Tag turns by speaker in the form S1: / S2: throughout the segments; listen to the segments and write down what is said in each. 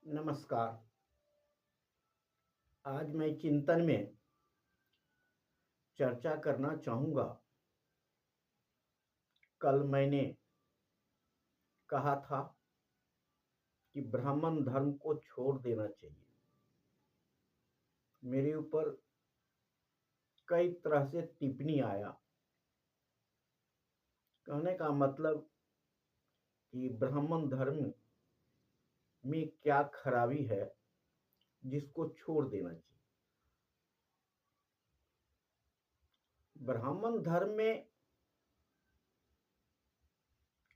S1: नमस्कार। आज मैं चिंतन में चर्चा करना चाहूँगा। कल मैंने कहा था कि ब्राह्मण धर्म को छोड़ देना चाहिए। मेरे ऊपर कई तरह से टिप्पणी आया। कहने का मतलब कि ब्राह्मण धर्म में क्या खराबी है जिसको छोड़ देना चाहिए। ब्राह्मण धर्म में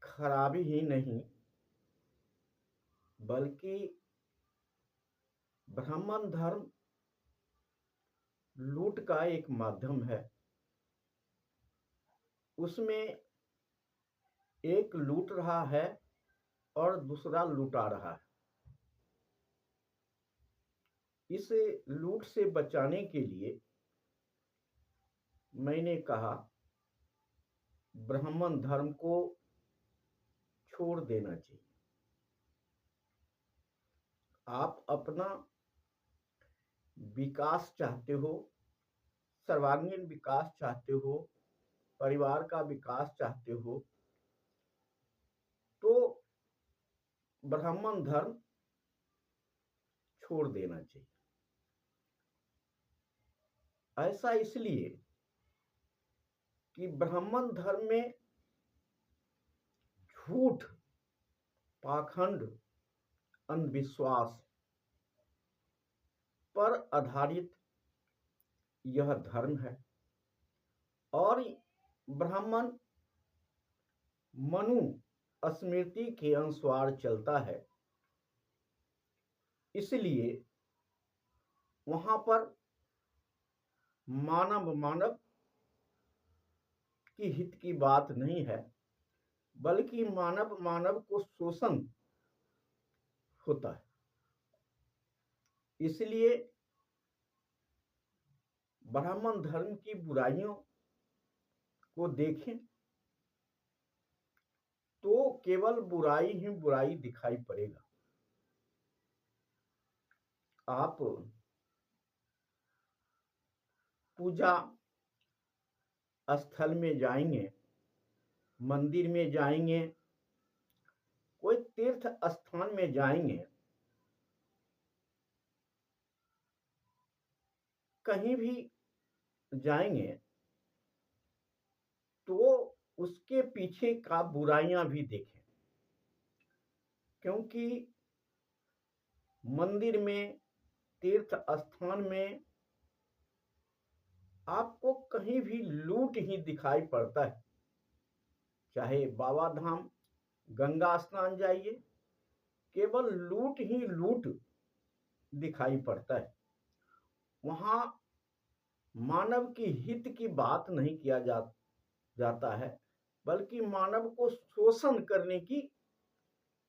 S1: खराबी ही नहीं, बल्कि ब्राह्मण धर्म लूट का एक माध्यम है। उसमें एक लूट रहा है और दूसरा लूटा रहा है। इस लूट से बचाने के लिए मैंने कहा ब्राह्मण धर्म को छोड़ देना चाहिए। आप अपना विकास चाहते हो, सर्वांगीण विकास चाहते हो, परिवार का विकास चाहते हो, तो ब्राह्मण धर्म छोड़ देना चाहिए। ऐसा इसलिए कि ब्राह्मण धर्म में झूठ, पाखंड, अंधविश्वास पर आधारित यह धर्म है और ब्राह्मण मनु स्मृति के अनुसार चलता है। इसलिए वहां पर मानव मानव की हित की बात नहीं है, बल्कि मानव मानव को शोषण होता है। इसलिए ब्राह्मण धर्म की बुराइयों को देखें तो केवल बुराई ही बुराई दिखाई पड़ेगा। आप पूजा स्थल में जाएंगे, मंदिर में जाएंगे, कोई तीर्थ स्थान में जाएंगे, कहीं भी जाएंगे, तो उसके पीछे का बुराइयां भी देखें। क्योंकि मंदिर में, तीर्थ स्थान में आपको कहीं भी लूट ही दिखाई पड़ता है। चाहे बाबा धाम, गंगा स्नान जाइए, केवल लूट ही लूट दिखाई पड़ता है। वहां मानव की हित की बात नहीं किया जाता है, बल्कि मानव को शोषण करने की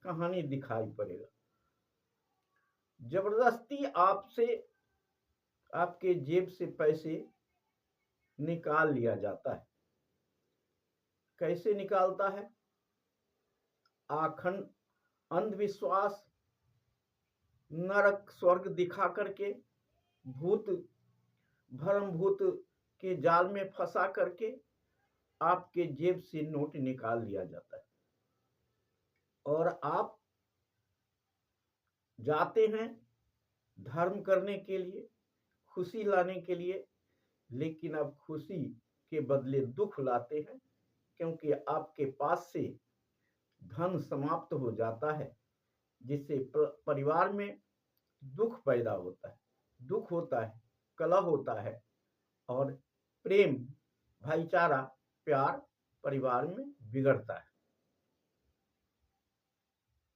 S1: कहानी दिखाई पड़ेगा। जबरदस्ती आपसे, आपके जेब से पैसे निकाल लिया जाता है। कैसे निकालता है? आखंड अंधविश्वास, नरक स्वर्ग दिखा करके, भूत भरम भूत के जाल में फंसा करके आपके जेब से नोट निकाल लिया जाता है और आप जाते हैं धर्म करने के लिए, खुशी लाने के लिए, लेकिन अब खुशी के बदले दुख लाते हैं, क्योंकि आपके पास से धन समाप्त हो जाता है, जिससे परिवार में दुख पैदा होता है, दुख होता है, कलह होता है और प्रेम, भाईचारा, प्यार परिवार में बिगड़ता है।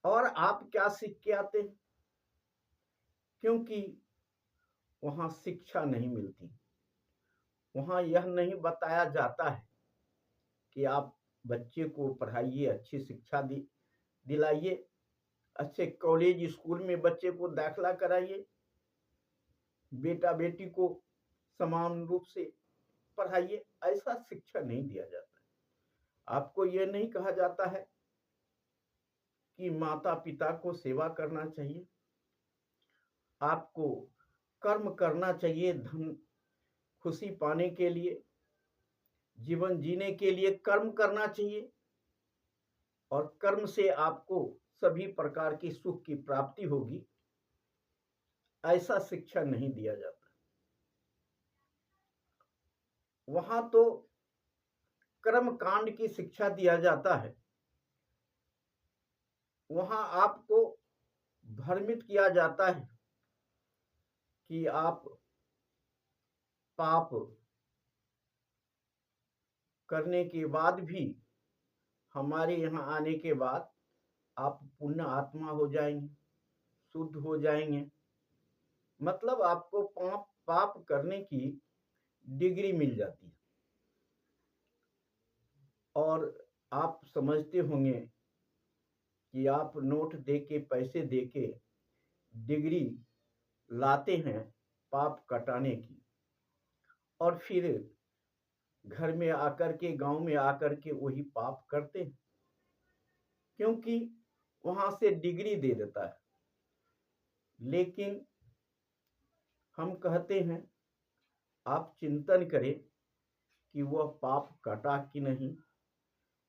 S1: और आप क्या सीख के आते हैं? क्योंकि वहां शिक्षा नहीं मिलती, वहां यह नहीं बताया जाता है कि आप बच्चे को पढ़ाइए, अच्छी शिक्षा दिलाइए, अच्छे कॉलेज स्कूल में बच्चे को दाखिला कराइए, बेटा बेटी को समान रूप से पढ़ाइए। ऐसा शिक्षा नहीं दिया जाता है। आपको यह नहीं कहा जाता है कि माता पिता को सेवा करना चाहिए, आपको कर्म करना चाहिए, धन खुशी पाने के लिए, जीवन जीने के लिए कर्म करना चाहिए और कर्म से आपको सभी प्रकार की सुख की प्राप्ति होगी, ऐसा शिक्षा नहीं दिया जाता। वहां तो कर्म कांड की शिक्षा दिया जाता है, वहां आपको भ्रमित किया जाता है कि आप पाप करने के बाद भी, हमारे यहाँ आने के बाद आप पुण्य आत्मा हो जाएंगे, शुद्ध हो जाएंगे। मतलब आपको पाप पाप करने की डिग्री मिल जाती है। और आप समझते होंगे कि आप नोट देके, पैसे देके डिग्री लाते हैं पाप कटाने की, और फिर घर में आकर के, गांव में आकर के वही पाप करते हैं, क्योंकि वहां से डिग्री दे देता है। लेकिन हम कहते हैं आप चिंतन करें कि वह पाप काटा कि नहीं,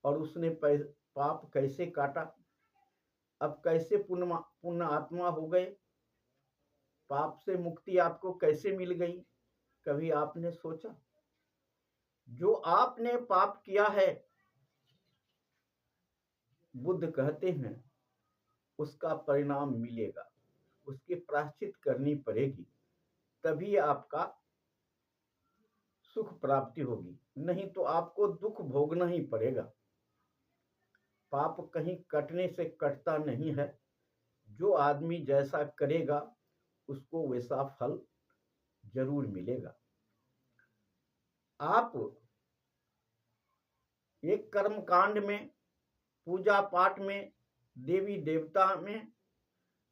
S1: और उसने पाप कैसे काटा, अब कैसे पुण्य आत्मा हो गए, पाप से मुक्ति आपको कैसे मिल गई, कभी आपने सोचा? जो आपने पाप किया है, बुद्ध कहते हैं उसका परिणाम मिलेगा, उसकी प्रायश्चित करनी पड़ेगी, तभी आपका सुख प्राप्ति होगी, नहीं तो आपको दुख भोगना ही पड़ेगा। पाप कहीं कटने से कटता नहीं है, जो आदमी जैसा करेगा उसको वैसा फल जरूर मिलेगा। आप एक कर्म कांड में, पूजा पाठ में, देवी देवता में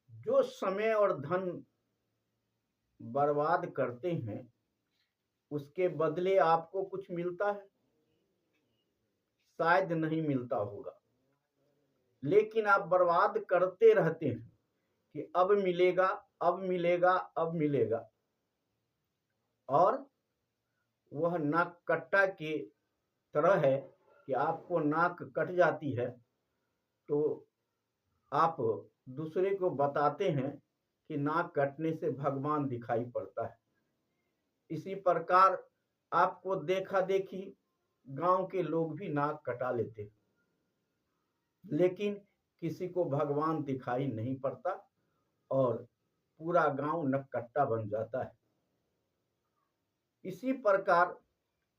S1: जो समय और धन बर्बाद करते हैं, उसके बदले आपको कुछ मिलता है? शायद नहीं मिलता होगा। लेकिन आप बर्बाद करते रहते हैं कि अब मिलेगा, अब मिलेगा, अब मिलेगा, और वह नाक कट्टा की तरह है कि आपको नाक कट जाती है तो आप दूसरे को बताते हैं कि नाक कटने से भगवान दिखाई पड़ता है। इसी प्रकार आपको देखा देखी गांव के लोग भी नाक कटा लेते हैं, लेकिन किसी को भगवान दिखाई नहीं पड़ता और पूरा गांव नककट्टा बन जाता है। इसी प्रकार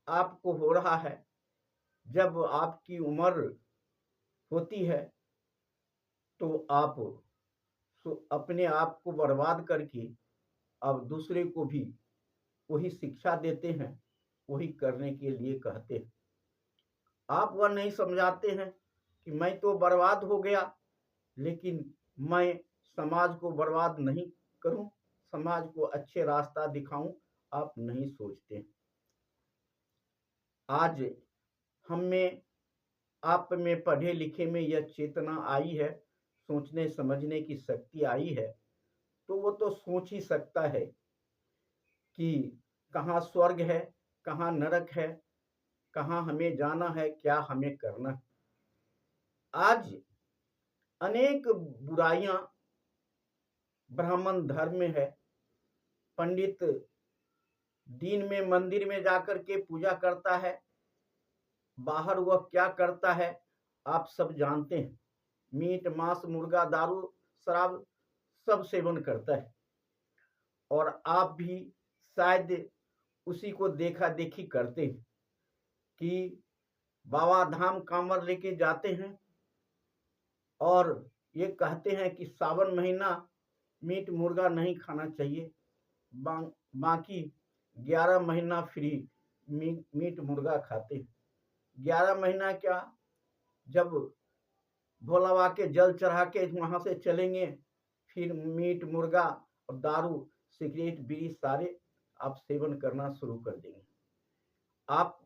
S1: आपको हो रहा है, जब आपकी उम्र होती है तो आप अपने आप को बर्बाद करके अब दूसरे को भी वही शिक्षा देते हैं, वही करने के लिए कहते हैं। आप वह नहीं समझाते हैं कि मैं तो बर्बाद हो गया, लेकिन मैं समाज को बर्बाद नहीं करूं, समाज को अच्छे रास्ता दिखाऊं, आप नहीं सोचते। आज हम में, आप में, पढ़े लिखे में यह चेतना आई है, सोचने समझने की शक्ति आई है, तो वो तो सोच ही सकता है कि कहाँ स्वर्ग है, कहाँ नरक है, कहाँ हमें जाना है, क्या हमें करना है। आज अनेक बुराइयां ब्राह्मण धर्म में है। पंडित दिन में मंदिर में जाकर के पूजा करता है, बाहर वह क्या करता है आप सब जानते हैं। मीट मांस मुर्गा दारू शराब सब सेवन करता है, और आप भी शायद उसी को देखा देखी करते हैं कि बाबा धाम कांवर लेके जाते हैं और ये कहते हैं कि सावन महीना मीट मुर्गा नहीं खाना चाहिए, बाकी 11 महीना फ्री मीट मुर्गा खाते हैं। 11 महीना क्या, जब भोला बाबा के जल चढ़ा के वहां से चलेंगे, फिर मीट मुर्गा और दारू सिगरेट बीड़ी सारे आप सेवन करना शुरू कर देंगे। आप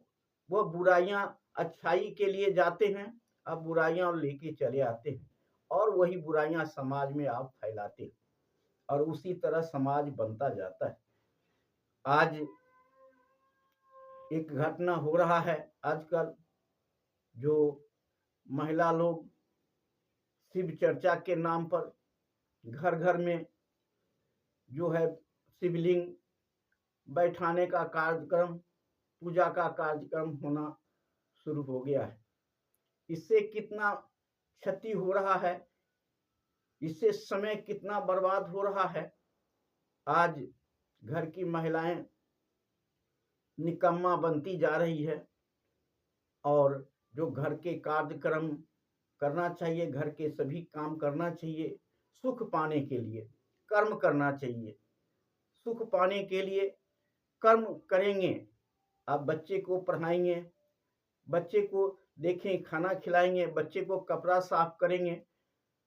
S1: वो बुराइयां अच्छाई के लिए जाते हैं, आप बुराइयां लेके चले आते हैं, और वही बुराइयां समाज में आप फैलाते हैं। और उसी तरह समाज बनता जाता है। आज एक घटना हो रहा है आजकल, जो महिला लोग शिव चर्चा के नाम पर घर घर में जो है शिवलिंग बैठाने का कार्यक्रम, पूजा का कार्यक्रम होना शुरू हो गया है। इससे कितना क्षति हो रहा है, इससे समय कितना बर्बाद हो रहा है। आज घर की महिलाएं निकम्मा बनती जा रही है और जो घर के कार्यक्रम करना चाहिए, घर के सभी काम करना चाहिए, सुख पाने के लिए कर्म करना चाहिए। सुख पाने के लिए कर्म करेंगे, आप बच्चे को पढ़ाएंगे, बच्चे को देखें खाना खिलाएंगे, बच्चे को कपड़ा साफ करेंगे,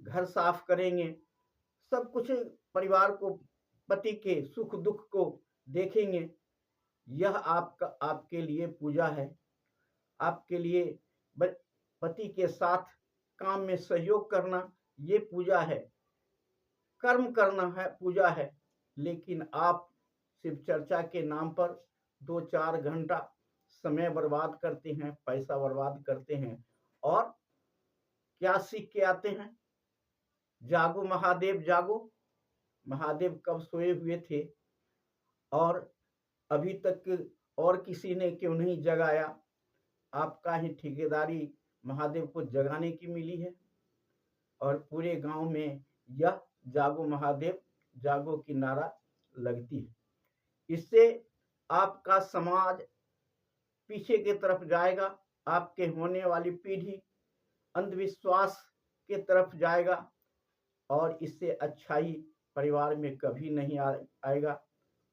S1: घर साफ करेंगे, सब कुछ परिवार को, पति के सुख दुख को देखेंगे। यह आपके लिए पूजा है। आपके लिए पति के साथ काम में सहयोग करना ये पूजा है, कर्म करना है, पूजा है। लेकिन आप शिव चर्चा के नाम पर 2-4 घंटा समय बर्बाद करते हैं, पैसा बर्बाद करते हैं और क्या सीख के आते हैं? जागो महादेव जागो। महादेव कब सोए हुए थे और अभी तक और किसी ने क्यों नहीं जगाया? आपका ही ठेकेदारी महादेव को जगाने की मिली है और पूरे गांव में यह जागो महादेव जागो की नारा लगती है। इससे आपका समाज पीछे की तरफ जाएगा, आपके होने वाली पीढ़ी अंधविश्वास के तरफ जाएगा और इससे अच्छाई परिवार में कभी नहीं आएगा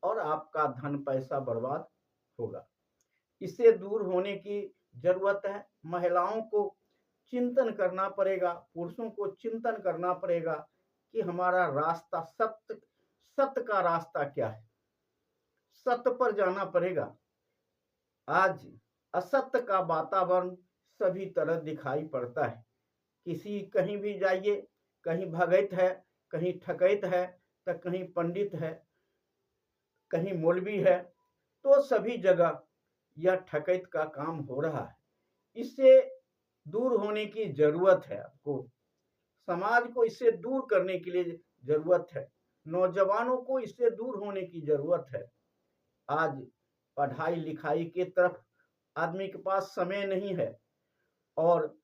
S1: और आपका धन पैसा बर्बाद होगा। इससे दूर होने की जरूरत है। महिलाओं को चिंतन करना पड़ेगा, पुरुषों को चिंतन करना पड़ेगा कि हमारा रास्ता सत्य का रास्ता क्या है। सत्य पर जाना पड़ेगा। आज असत्य का वातावरण सभी तरह दिखाई पड़ता है। कहीं भी जाइए, कहीं भगत है, कहीं ठकैत है, तो कहीं पंडित है, कहीं मौलवी है, तो सभी जगह यह ठकैत का काम हो रहा है। इससे दूर होने की जरूरत है। आपको समाज को इससे दूर करने के लिए जरूरत है। नौजवानों को इससे दूर होने की जरूरत है। आज पढ़ाई लिखाई के तरफ आदमी के पास समय नहीं है और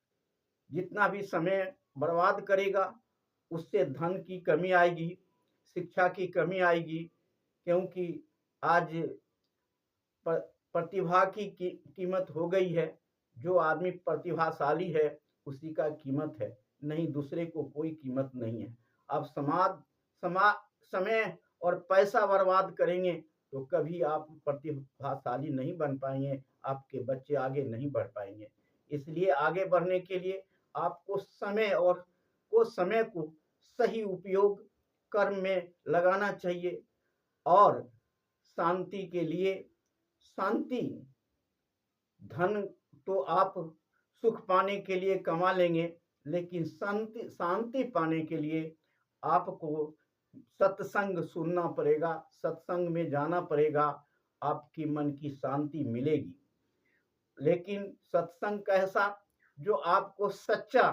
S1: जितना भी समय बर्बाद करेगा उससे धन की कमी आएगी, शिक्षा की कमी आएगी। क्योंकि आज प्रतिभा की कीमत हो गई है। जो आदमी प्रतिभाशाली है उसी का कीमत है, नहीं दूसरे को कोई कीमत नहीं है। अब समय और पैसा बर्बाद करेंगे तो कभी आप प्रतिभाशाली नहीं बन पाएंगे, आपके बच्चे आगे नहीं बढ़ पाएंगे। इसलिए आगे बढ़ने के लिए आपको समय को सही उपयोग कर्म में लगाना चाहिए और शांति के लिए, शांति धन तो आप सुख पाने के लिए कमा लेंगे, लेकिन शांति पाने के लिए आपको सत्संग सुनना पड़ेगा, सत्संग में जाना पड़ेगा, आपकी मन की शांति मिलेगी। लेकिन सत्संग कैसा? जो आपको सच्चा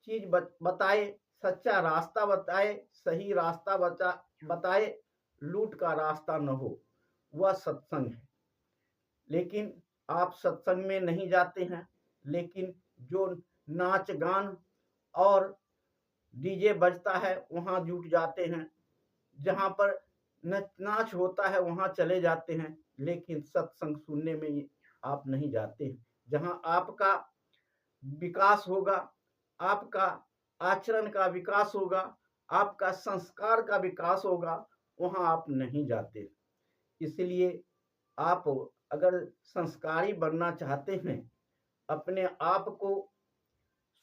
S1: चीज बताए, सच्चा रास्ता बताए, सही रास्ता बताए, लूट का रास्ता न हो, वह सत्संग है। लेकिन आप सत्संग में नहीं जाते हैं, लेकिन जो नाच गान और डीजे बजता है वहां जुट जाते हैं, जहां पर नाच होता है वहां चले जाते हैं, लेकिन सत्संग सुनने में आप नहीं जाते हैं। जहां आपका विकास होगा, आपका आचरण का विकास होगा, आपका संस्कार का विकास होगा, वहां आप नहीं जाते। इसलिए आप अगर संस्कारी बनना चाहते हैं, अपने आप को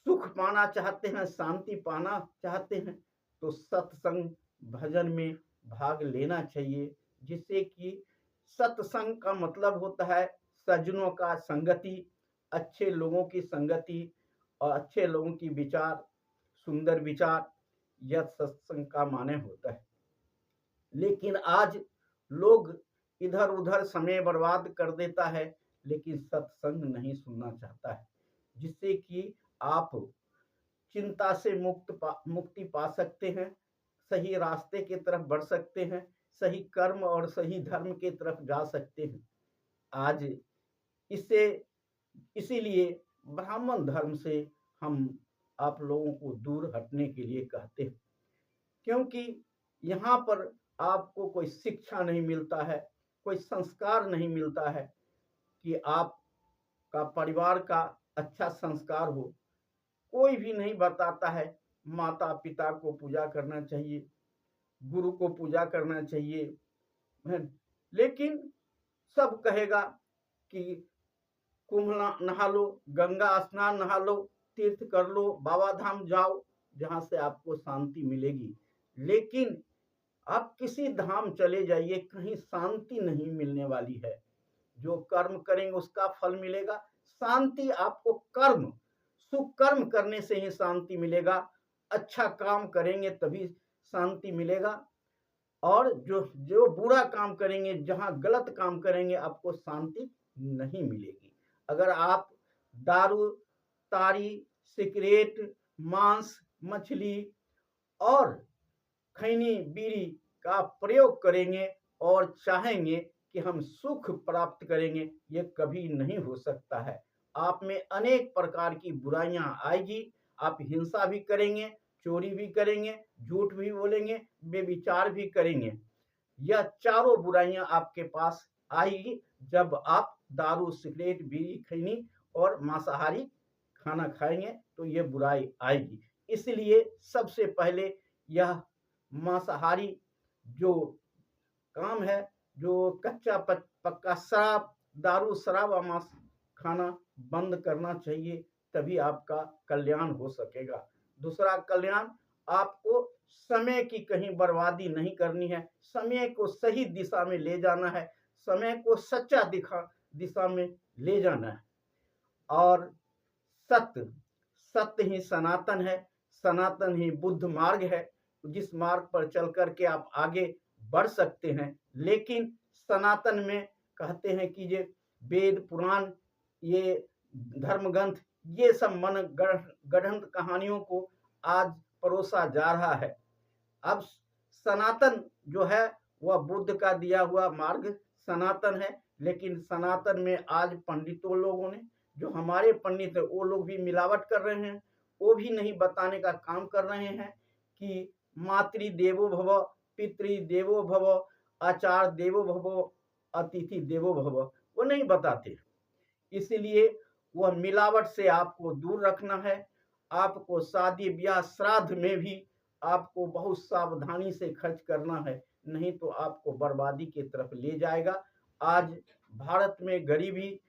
S1: सुख पाना चाहते हैं, शांति पाना चाहते हैं, तो सत्संग भजन में भाग लेना चाहिए। जिससे कि सत्संग का मतलब होता है सज्जनों का संगति, अच्छे लोगों की संगति और अच्छे लोगों की विचार, सुंदर विचार, यह सत्संग का माने होता है। लेकिन आज लोग इधर उधर समय बर्बाद कर देता है, लेकिन सत्संग नहीं सुनना चाहता है, जिससे कि आप चिंता से मुक्ति पा सकते हैं, सही रास्ते की तरफ बढ़ सकते हैं, सही कर्म और सही धर्म की तरफ जा सकते हैं। आज इससे इसीलिए ब्राह्मण धर्म से हम आप लोगों को दूर हटने के लिए कहते हैं, क्योंकि यहाँ पर आपको कोई शिक्षा नहीं मिलता है, कोई संस्कार नहीं मिलता है कि आपका परिवार का अच्छा संस्कार हो। कोई भी नहीं बताता है माता पिता को पूजा करना चाहिए, गुरु को पूजा करना चाहिए, लेकिन सब कहेगा कि कुंभ नहा लो, गंगा स्नान नहा लो, तीर्थ कर लो, बाबा धाम जाओ, जहां से आपको शांति मिलेगी। लेकिन आप किसी धाम चले जाइए, कहीं शांति नहीं मिलने वाली है। जो कर्म करेंगे उसका फल मिलेगा। शांति आपको कर्म सुकर्म करने से ही शांति मिलेगा। अच्छा काम करेंगे तभी शांति मिलेगा, और जो बुरा काम करेंगे, जहां गलत काम करेंगे, आपको शांति नहीं मिलेगी। अगर आप दारू, तारी, सिगरेट, मांस, मछली और खैनी बीड़ी का प्रयोग करेंगे और चाहेंगे कि हम सुख प्राप्त करेंगे, ये कभी नहीं हो सकता है। आप में अनेक प्रकार की बुराइयां आएगी, आप हिंसा भी करेंगे, चोरी भी करेंगे, झूठ भी बोलेंगे, बेविचार भी करेंगे। यह चारों बुराइयां आपके पास आएगी जब आप दारू, सिगरेट, बीड़ी, खैनी और मांसाहारी खाना खाएंगे, तो ये बुराई आएगी। इसलिए सबसे पहले यह मांसाहारी जो काम है, जो कच्चा पक्का शराब, दारू, शराब और मांस खाना बंद करना चाहिए, तभी आपका कल्याण हो सकेगा। दूसरा कल्याण, आपको समय की कहीं बर्बादी नहीं करनी है, समय को सही दिशा में ले जाना है, समय को सच्चा दिशा में ले जाना है। और सत्य ही सनातन है, सनातन ही बुद्ध मार्ग है, जिस मार्ग पर चल करके आप आगे बढ़ सकते हैं। लेकिन सनातन में कहते हैं कि ये वेद पुराण, ये धर्म ग्रंथ, ये सब मन गढ़ंत कहानियों को आज परोसा जा रहा है। अब सनातन जो है वह बुद्ध का दिया हुआ मार्ग सनातन है, लेकिन सनातन में आज पंडितों लोगों ने, जो हमारे पंडित है, वो लोग भी मिलावट कर रहे हैं। वो भी नहीं बताने का काम कर रहे हैं कि मातृ देवो भव, पितृ देवो भव, आचार्य देवो भव, अतिथि देवो भव, वो नहीं बताते। इसलिए वह मिलावट से आपको दूर रखना है। आपको शादी ब्याह श्राद्ध में भी आपको बहुत सावधानी से खर्च करना है, नहीं तो आपको बर्बादी की तरफ ले जाएगा। आज भारत में गरीबी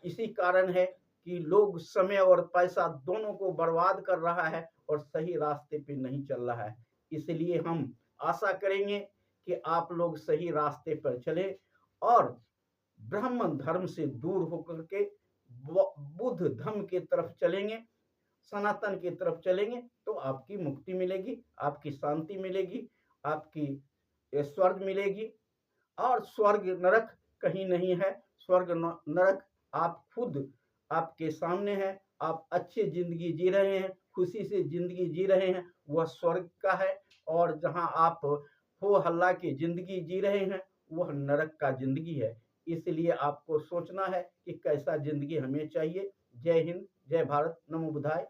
S1: इसी कारण है कि लोग समय और पैसा दोनों को बर्बाद कर रहा है और सही रास्ते पे नहीं चल रहा है। इसलिए हम आशा करेंगे कि आप लोग सही रास्ते पर चले और ब्राह्मण धर्म से दूर होकर के बुद्ध धर्म की तरफ चलेंगे, सनातन की तरफ चलेंगे, तो आपकी मुक्ति मिलेगी, आपकी शांति मिलेगी, आपकी स्वर्ग मिलेगी। और स्वर्ग नरक कहीं नहीं है, स्वर्ग नरक आप खुद आपके सामने है। आप अच्छी जिंदगी जी रहे हैं, खुशी से जिंदगी जी रहे हैं, वह स्वर्ग का है। और जहां आप हो हल्ला की जिंदगी जी रहे हैं, वह नरक का जिंदगी है। इसलिए आपको सोचना है कि कैसा जिंदगी हमें चाहिए। जय हिंद, जय भारत, नमो बुद्धाय।